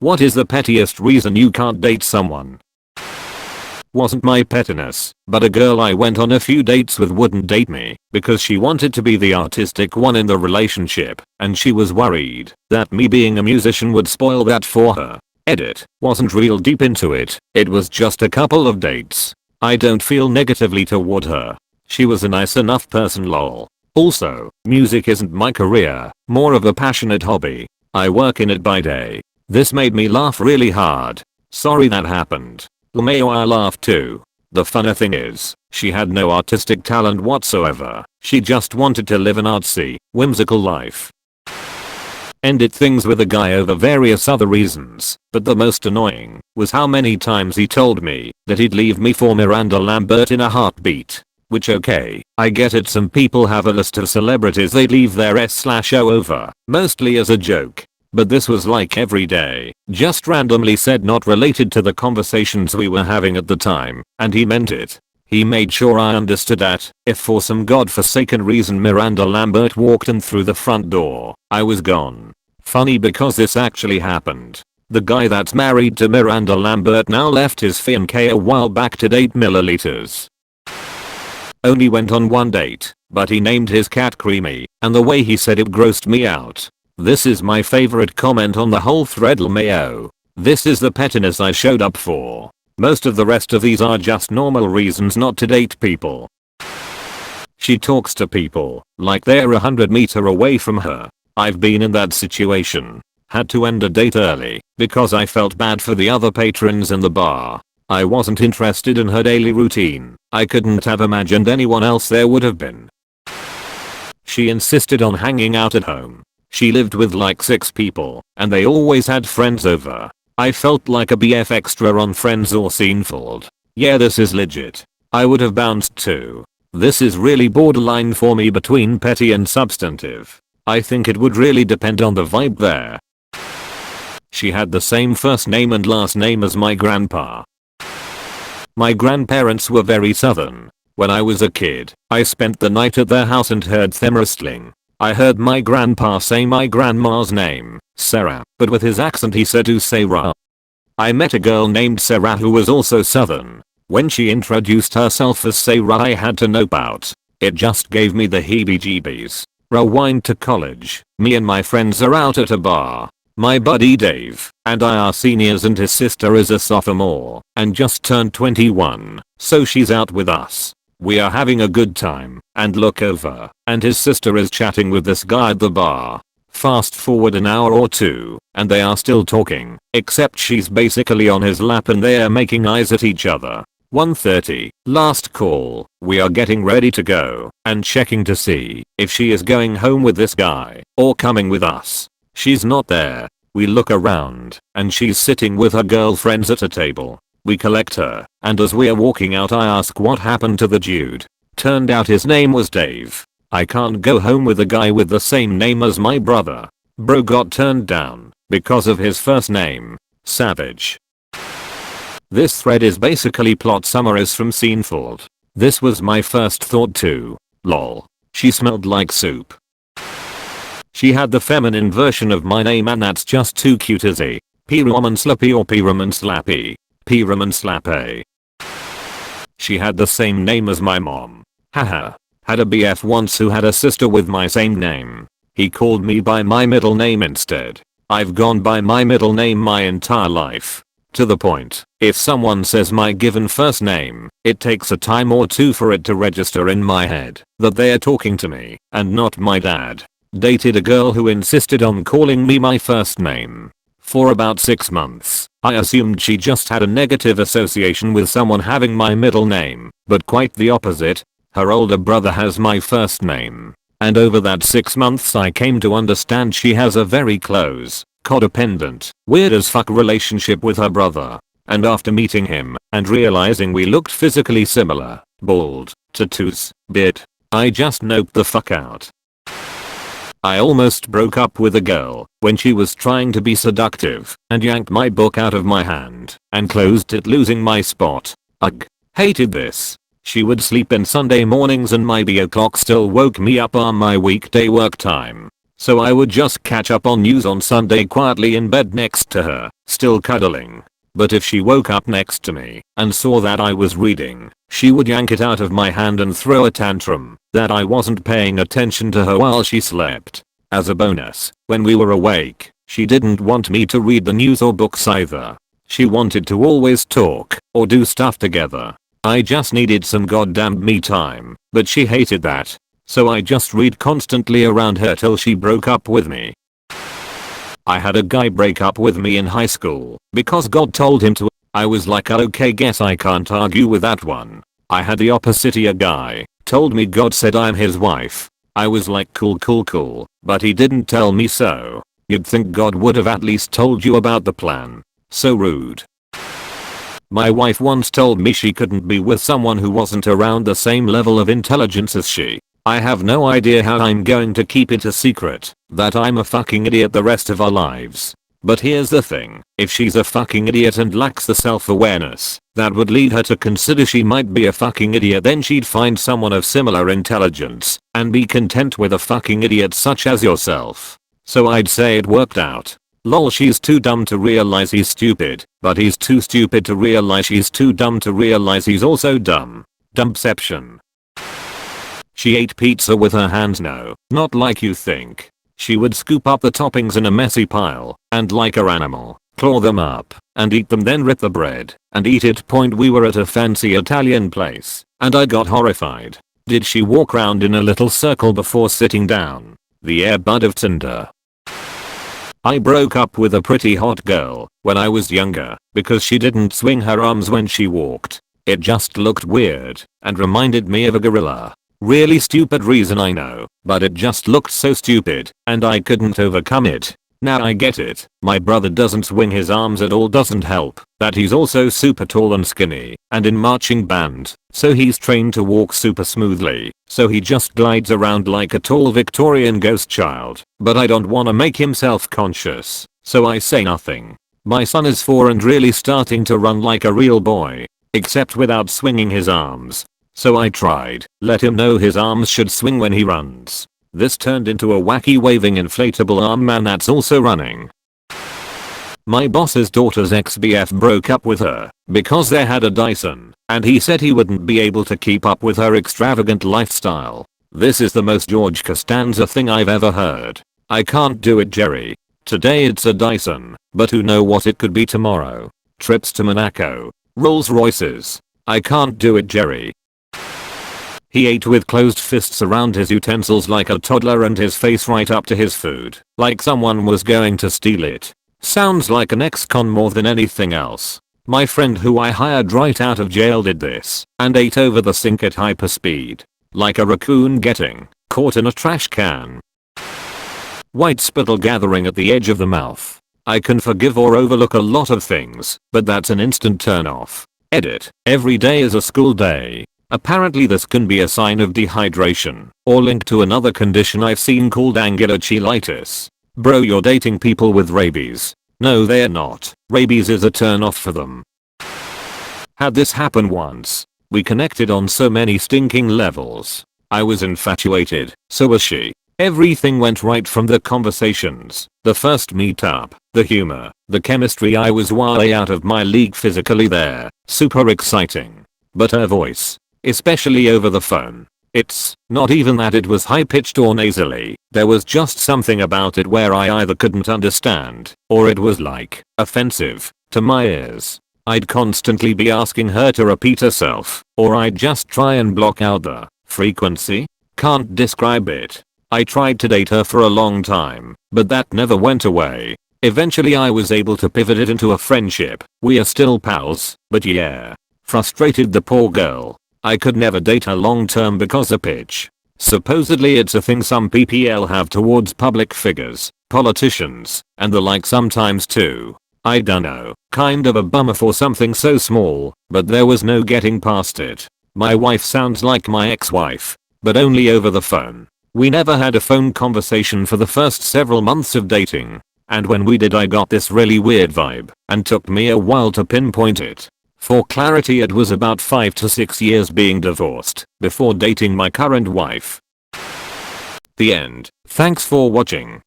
What is the pettiest reason you can't date someone? Wasn't my pettiness, but a girl I went on a few dates with wouldn't date me because she wanted to be the artistic one in the relationship and she was worried that me being a musician would spoil that for her. Edit. Wasn't real deep into it, it was just a couple of dates. I don't feel negatively toward her. She was a nice enough person lol. Also, music isn't my career, more of a passionate hobby. I work in it by day. This made me laugh really hard. Sorry that happened. LMAO I laughed too. The funny thing is, she had no artistic talent whatsoever. She just wanted to live an artsy, whimsical life. Ended things with a guy over various other reasons, but the most annoying was how many times he told me that he'd leave me for Miranda Lambert in a heartbeat. Which okay, I get it, some people have a list of celebrities they leave their S/O over, mostly as a joke. But this was like every day, just randomly said, not related to the conversations we were having at the time, and he meant it. He made sure I understood that, if for some godforsaken reason Miranda Lambert walked in through the front door, I was gone. Funny because this actually happened. The guy that's married to Miranda Lambert now left his fiancée a while back to date milliliters. Only went on one date, but he named his cat Creamy, and the way he said it grossed me out. This is my favorite comment on the whole thread. LMAO. This is the pettiness I showed up for. Most of the rest of these are just normal reasons not to date people. She talks to people like they're 100 meters away from her. I've been in that situation. Had to end a date early because I felt bad for the other patrons in the bar. I wasn't interested in her daily routine. I couldn't have imagined anyone else there would have been. She insisted on hanging out at home. She lived with like 6 people, and they always had friends over. I felt like a BF extra on Friends or Seinfeld. Yeah, this is legit. I would have bounced too. This is really borderline for me between petty and substantive. I think it would really depend on the vibe there. She had the same first name and last name as my grandpa. My grandparents were very southern. When I was a kid, I spent the night at their house and heard them wrestling. I heard my grandpa say my grandma's name, Sarah, but with his accent he said to Sarah. I met a girl named Sarah who was also southern. When she introduced herself as Sarah I had to nope out. It just gave me the heebie-jeebies. Rewind to college. Me and my friends are out at a bar. My buddy Dave and I are seniors and his sister is a sophomore and just turned 21, so she's out with us. We are having a good time and look over and his sister is chatting with this guy at the bar. Fast forward an hour or two and they are still talking, except she's basically on his lap and they are making eyes at each other. 1:30, last call. We are getting ready to go and checking to see if she is going home with this guy or coming with us. She's not there. We look around and she's sitting with her girlfriends at a table. We collect her, and as we are walking out I ask what happened to the dude. Turned out his name was Dave. I can't go home with a guy with the same name as my brother. Bro got turned down because of his first name. Savage. This thread is basically plot summaries from Seinfeld. This was my first thought too. Lol. She smelled like soup. She had the feminine version of my name and that's just too cute as a Pyraman Slappy or Pyraman Slappy. Pyraman Slappy. She had the same name as my mom. Haha. Had a BF once who had a sister with my same name. He called me by my middle name instead. I've gone by my middle name my entire life. To the point, if someone says my given first name, it takes a time or two for it to register in my head that they are talking to me and not my dad. Dated a girl who insisted on calling me my first name. For about 6 months, I assumed she just had a negative association with someone having my middle name, but quite the opposite. Her older brother has my first name. And over that 6 months I came to understand she has a very close, codependent, weird as fuck relationship with her brother. And after meeting him and realizing we looked physically similar, bald, tattoos, beard, I just noped the fuck out. I almost broke up with a girl when she was trying to be seductive and yanked my book out of my hand and closed it, losing my spot. Ugh. Hated this. She would sleep in Sunday mornings and my bio clock still woke me up on my weekday work time. so I would just catch up on news on Sunday quietly in bed next to her, still cuddling. But if she woke up next to me and saw that I was reading, she would yank it out of my hand and throw a tantrum that I wasn't paying attention to her while she slept. As a bonus, when we were awake, she didn't want me to read the news or books either. She wanted to always talk or do stuff together. I just needed some goddamn me time, but she hated that. So I just read constantly around her till she broke up with me. I had a guy break up with me in high school because God told him to. I was like, okay, guess I can't argue with that one. I had the opposite. A guy told me God said I'm his wife. I was like, cool, but he didn't tell me so. You'd think God would have at least told you about the plan. So rude. My wife once told me she couldn't be with someone who wasn't around the same level of intelligence as she. I have no idea how I'm going to keep it a secret that I'm a fucking idiot the rest of our lives. But here's the thing, if she's a fucking idiot and lacks the self-awareness that would lead her to consider she might be a fucking idiot, then she'd find someone of similar intelligence and be content with a fucking idiot such as yourself. So I'd say it worked out. Lol, she's too dumb to realize he's stupid, but he's too stupid to realize she's too dumb to realize he's also dumb. Dumbception. She ate pizza with her hands. No, not like you think. She would scoop up the toppings in a messy pile and, like her animal, claw them up and eat them, then rip the bread and eat it. We were at a fancy Italian place and I got horrified. Did she walk round in a little circle before sitting down? The Air Bud of Tinder. I broke up with a pretty hot girl when I was younger because she didn't swing her arms when she walked. It just looked weird and reminded me of a gorilla. Really stupid reason, I know, but it just looked so stupid and I couldn't overcome it. Now I get it. My brother doesn't swing his arms at all. Doesn't help that he's also super tall and skinny and in marching band, so he's trained to walk super smoothly, so he just glides around like a tall Victorian ghost child. But I don't wanna make him self-conscious, so I say nothing. My son is 4 and really starting to run like a real boy, except without swinging his arms. So I tried, let him know his arms should swing when he runs. This turned into a wacky waving inflatable arm man that's also running. My boss's daughter's ex-BF broke up with her because they had a Dyson, and he said he wouldn't be able to keep up with her extravagant lifestyle. This is the most George Costanza thing I've ever heard. I can't do it, Jerry. Today it's a Dyson, but who know what it could be tomorrow. Trips to Monaco. Rolls Royces. I can't do it, Jerry. He ate with closed fists around his utensils like a toddler and his face right up to his food, like someone was going to steal it. Sounds like an ex-con more than anything else. My friend who I hired right out of jail did this and ate over the sink at hyperspeed, like a raccoon getting caught in a trash can. White spittle gathering at the edge of the mouth. I can forgive or overlook a lot of things, but that's an instant turn off. Edit. Every day is a school day. Apparently this can be a sign of dehydration or linked to another condition I've seen called angular cheilitis. Bro, you're dating people with rabies. No, they're not. Rabies is a turn off for them. Had this happen once. We connected on so many stinking levels. I was infatuated, so was she. Everything went right from the conversations, the first meetup, the humor, the chemistry. I was way out of my league physically there. Super exciting. But her voice, especially over the phone. It's not even that it was high-pitched or nasally, there was just something about it where I either couldn't understand, or it was like, offensive, to my ears. I'd constantly be asking her to repeat herself, or I'd just try and block out the frequency. Can't describe it. I tried to date her for a long time, but that never went away. Eventually I was able to pivot it into a friendship. We are still pals, but yeah. Frustrated the poor girl. I could never date her long term because of pitch. Supposedly it's a thing some PPL have towards public figures, politicians, and the like sometimes too. I dunno, kind of a bummer for something so small, but there was no getting past it. My wife sounds like my ex-wife, but only over the phone. We never had a phone conversation for the first several months of dating, and when we did I got this really weird vibe, and took me a while to pinpoint it. For clarity, it was about 5 to 6 years being divorced before dating my current wife. The end. Thanks for watching.